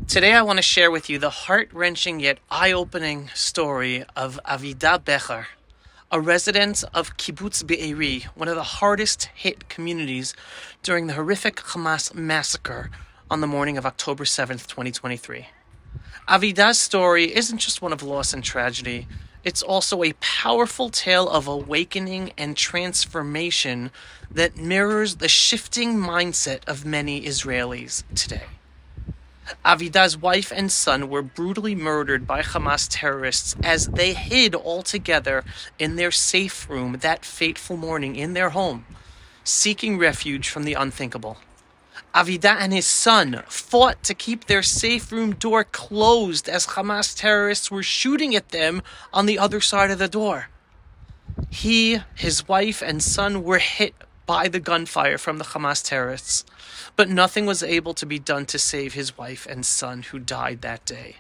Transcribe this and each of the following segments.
Today I want to share with you the heart-wrenching yet eye-opening story of Avida Bechar, a resident of Kibbutz Be'eri, one of the hardest-hit communities during the horrific Hamas massacre on the morning of October 7th, 2023. Avida's story isn't just one of loss and tragedy, it's also a powerful tale of awakening and transformation that mirrors the shifting mindset of many Israelis today. Avida's wife and son were brutally murdered by Hamas terrorists as they hid all together in their safe room that fateful morning in their home, seeking refuge from the unthinkable. Avida and his son fought to keep their safe room door closed as Hamas terrorists were shooting at them on the other side of the door. He, his wife, and son were hit by the gunfire from the Hamas terrorists, but nothing was able to be done to save his wife and son who died that day.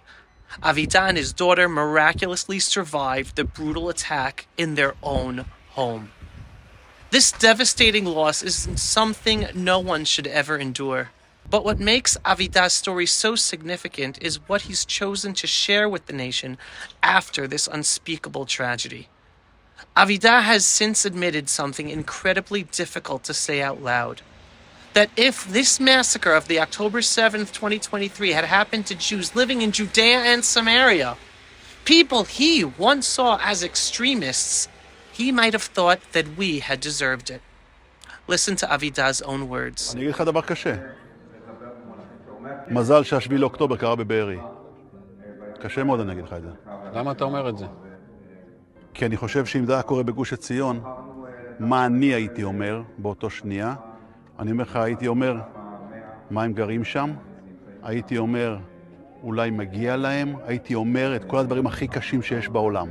Avida and his daughter miraculously survived the brutal attack in their own home. This devastating loss is something no one should ever endure. But what makes Avida's story so significant is what he's chosen to share with the nation after this unspeakable tragedy. Avida has since admitted something incredibly difficult to say out loud. That if this massacre of the October 7th, 2023 had happened to Jews living in Judea and Samaria, people he once saw as extremists, he might have thought that we had deserved it. Listen to Avida's own words. אני אגיד לך דבר קשה. מזל שה7 לאוקטובר קרה בבארי. קשה מאוד אני אגיד לך את זה. למה אתה אומר את זה? כי אני חושב שאם זה היה קורה בגוש עציון, מה אני הייתי אומר באותו שנייה? אני אומר לך, הייתי אומר, מה הם גרים שם? הייתי אומר, אולי מגיע להם? הייתי אומר את כל הדברים הכי קשים שיש בעולם.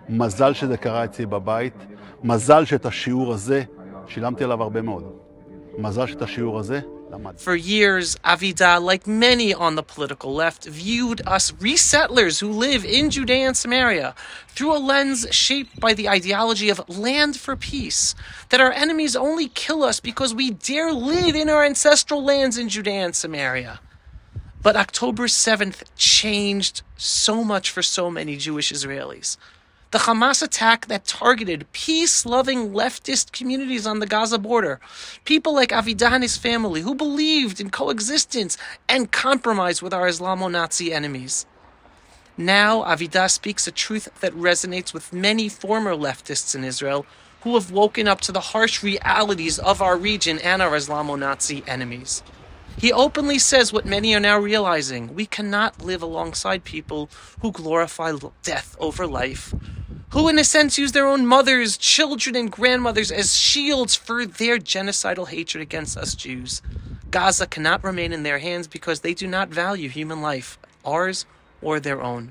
מזל שזה קרה אצלי בבית, מזל שאת השיעור הזה שילמתי עליו הרבה מאוד. מזל שאת השיעור הזה למדתי. For years, Avida, like many on the political left, viewed us resettlers who live in Judea and Samaria through a lens shaped by the ideology of land for peace, that our enemies only kill us because we dare live in our ancestral lands in Judea and Samaria. But October 7th changed so much for so many Jewish Israelis. The Hamas attack that targeted peace-loving leftist communities on the Gaza border, people like Avida and his family who believed in coexistence and compromise with our Islamo-Nazi enemies. Now, Avida speaks a truth that resonates with many former leftists in Israel who have woken up to the harsh realities of our region and our Islamo-Nazi enemies. He openly says what many are now realizing: we cannot live alongside people who glorify death over life, who in a sense use their own mothers, children, and grandmothers as shields for their genocidal hatred against us Jews. Gaza cannot remain in their hands because they do not value human life, ours or their own.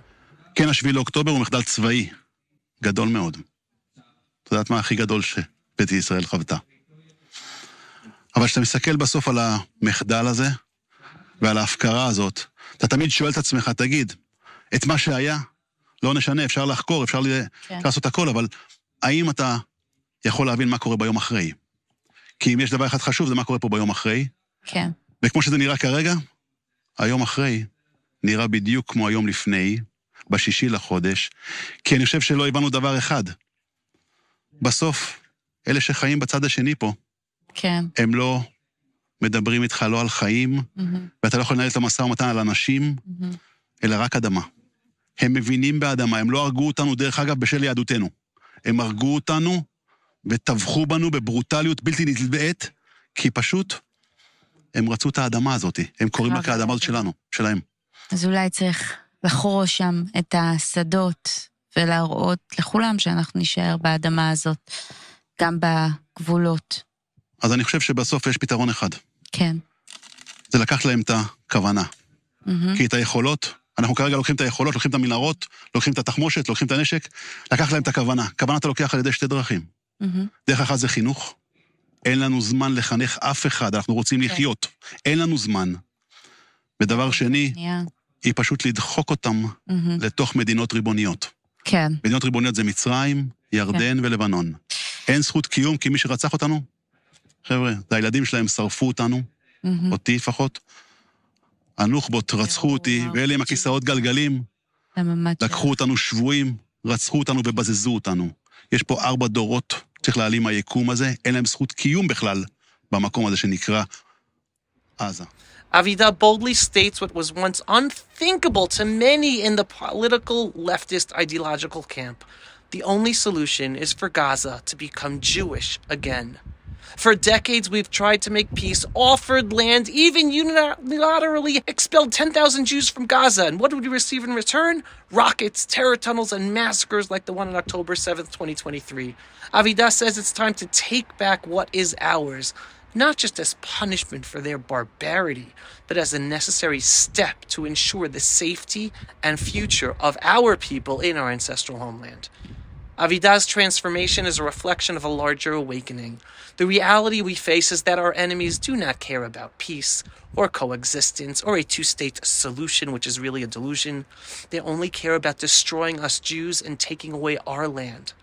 כן, ה7 לאוקטובר הוא מחדל צבאי, גדול מאוד. את יודעת מה הכי גדול שבית ישראל חוותה. אבל כשאתה מסתכל בסוף על המחדל הזה, ועל ההפקרה הזאת, אתה תמיד שואל את עצמך, תגיד, את מה שהיה, לא נשנה, אפשר לחקור, אפשר לעשות הכל, אבל האם אתה יכול להבין מה קורה ביום אחרי? כי אם יש דבר אחד חשוב, זה מה קורה פה ביום אחרי. כן. וכמו שזה נראה כרגע, היום אחרי נראה בדיוק כמו היום לפני, ב6 לחודש, כי אני חושב שלא הבנו דבר אחד. בסוף, אלה שחיים בצד השני פה, כן. הם לא מדברים איתך לא על חיים, ואתה לא יכול לנהל את המשא ומתן על אנשים, אלא רק אדמה. הם מבינים באדמה, הם לא הרגו אותנו דרך אגב בשל יהדותנו. הם הרגו אותנו וטבחו בנו בברוטליות בלתי נתבעת, כי פשוט הם רצו את האדמה הזאת. הם קוראים לה כאדמה הזאת שלנו, שלהם. אז אולי צריך לחרוש שם את השדות ולהראות לכולם שאנחנו נשאר באדמה הזאת, גם בגבולות. אז אני חושב שבסוף יש פתרון אחד. כן. זה לקח להם את הכוונה. כי את היכולות, אנחנו כרגע לוקחים את היכולות, לוקחים את המנהרות, לוקחים את התחמושת, לוקחים את הנשק, לקח להם את הכוונה. כוונה אתה לוקח על ידי 2 דרכים. דרך אחת זה חינוך. אין לנו זמן לחנך אף אחד, אנחנו רוצים לחיות. אין לנו זמן. ודבר שני, היא פשוט לדחוק אותם לתוך מדינות ריבוניות. כן. מדינות ריבוניות זה מצרים, ירדן ולבנון. אין זכות קיום, כי מי שרצח אותנו, חבר'ה, הילדים שלהם שרפו אותנו, אותי לפחות. הנוח'בות רצחו אותי, ואלה עם הכיסאות גלגלים, לקחו אותנו שבויים, רצחו אותנו ובזזו אותנו. יש פה 4 דורות, צריך להעלים מהיקום הזה, אין להם זכות קיום בכלל במקום הזה שנקרא עזה. Avida boldly states what was once unthinkable to many in the political leftist ideological camp. The only solution is for Gaza to become Jewish again. For decades, we've tried to make peace, offered land, even unilaterally expelled 10,000 Jews from Gaza. And what did we receive in return? Rockets, terror tunnels, and massacres like the one on October 7th, 2023. Avida says it's time to take back what is ours, not just as punishment for their barbarity, but as a necessary step to ensure the safety and future of our people in our ancestral homeland. Avida's transformation is a reflection of a larger awakening. The reality we face is that our enemies do not care about peace or coexistence or a two-state solution, which is really a delusion. They only care about destroying us Jews and taking away our land.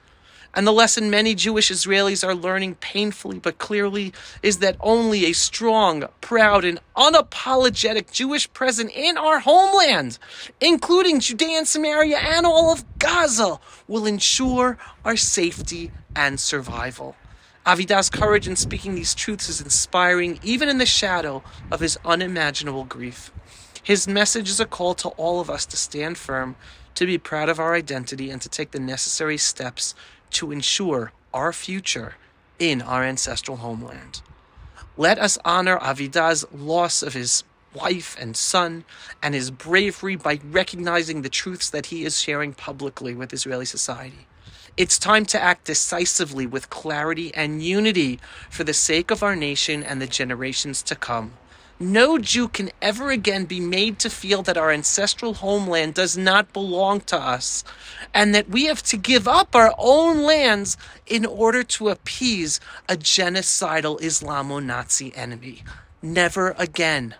And the lesson many Jewish Israelis are learning painfully but clearly is that only a strong, proud, and unapologetic Jewish presence in our homeland, including Judea and Samaria and all of Gaza, will ensure our safety and survival. Avida's courage in speaking these truths is inspiring, even in the shadow of his unimaginable grief. His message is a call to all of us to stand firm, to be proud of our identity, and to take the necessary steps to ensure our future in our ancestral homeland. Let us honor Avida's loss of his wife and son and his bravery by recognizing the truths that he is sharing publicly with Israeli society. It's time to act decisively with clarity and unity for the sake of our nation and the generations to come. No Jew can ever again be made to feel that our ancestral homeland does not belong to us, and that we have to give up our own lands in order to appease a genocidal Islamo-Nazi enemy. Never again.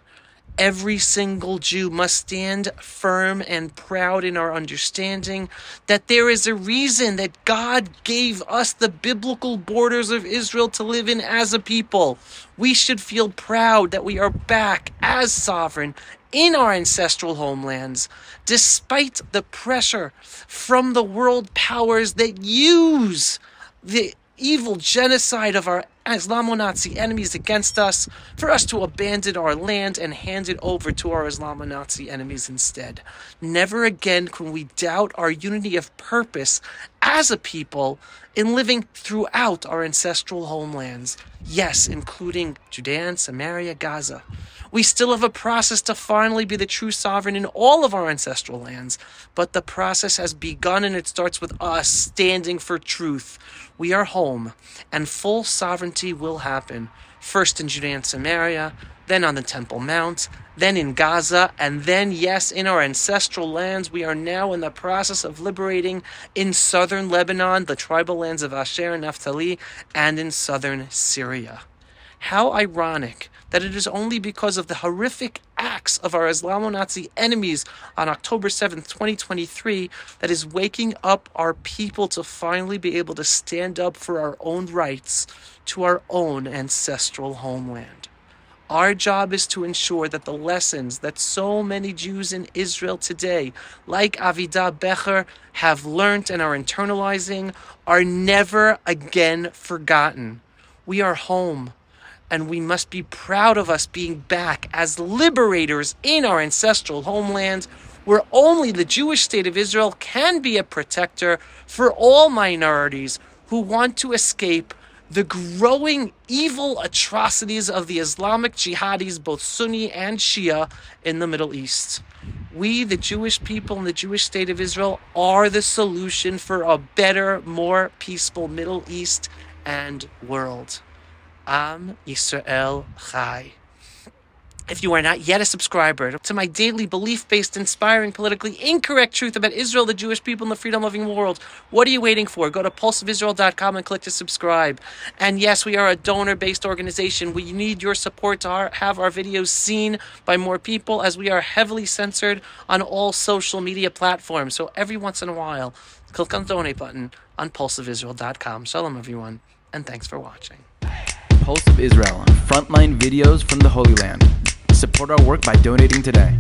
Every single Jew must stand firm and proud in our understanding that there is a reason that God gave us the biblical borders of Israel to live in as a people. We should feel proud that we are back as sovereign in our ancestral homelands, despite the pressure from the world powers that use the evil genocide of our Islamo-Nazi enemies against us, for us to abandon our land and hand it over to our Islamo-Nazi enemies instead. Never again can we doubt our unity of purpose as a people in living throughout our ancestral homelands. Yes, including Judea and Samaria, Gaza. We still have a process to finally be the true sovereign in all of our ancestral lands, but the process has begun, and it starts with us standing for truth. We are home, and full sovereignty will happen, first in Judea and Samaria, then on the Temple Mount, then in Gaza, and then, yes, in our ancestral lands. We are now in the process of liberating in southern Lebanon, the tribal lands of Asher and Naphtali, and in southern Syria. How ironic that it is only because of the horrific acts of our Islamo-Nazi enemies on October 7th, 2023, that is waking up our people to finally be able to stand up for our own rights to our own ancestral homeland. Our job is to ensure that the lessons that so many Jews in Israel today, like Avida Bechar, have learned and are internalizing, are never again forgotten. We are home, and we must be proud of us being back as liberators in our ancestral homeland, where only the Jewish state of Israel can be a protector for all minorities who want to escape the growing evil atrocities of the Islamic jihadis, both Sunni and Shia, in the Middle East. We, the Jewish people in the Jewish state of Israel, are the solution for a better, more peaceful Middle East and world. Am Yisrael Chai. If you are not yet a subscriber to my daily belief-based, inspiring, politically incorrect truth about Israel, the Jewish people, and the freedom-loving world, what are you waiting for? Go to pulseofisrael.com and click to subscribe. And yes, we are a donor-based organization. We need your support to have our videos seen by more people, as we are heavily censored on all social media platforms. So every once in a while, click on the donate button on pulseofisrael.com. Shalom, everyone, and thanks for watching. Pulse of Israel, frontline videos from the Holy Land. Support our work by donating today.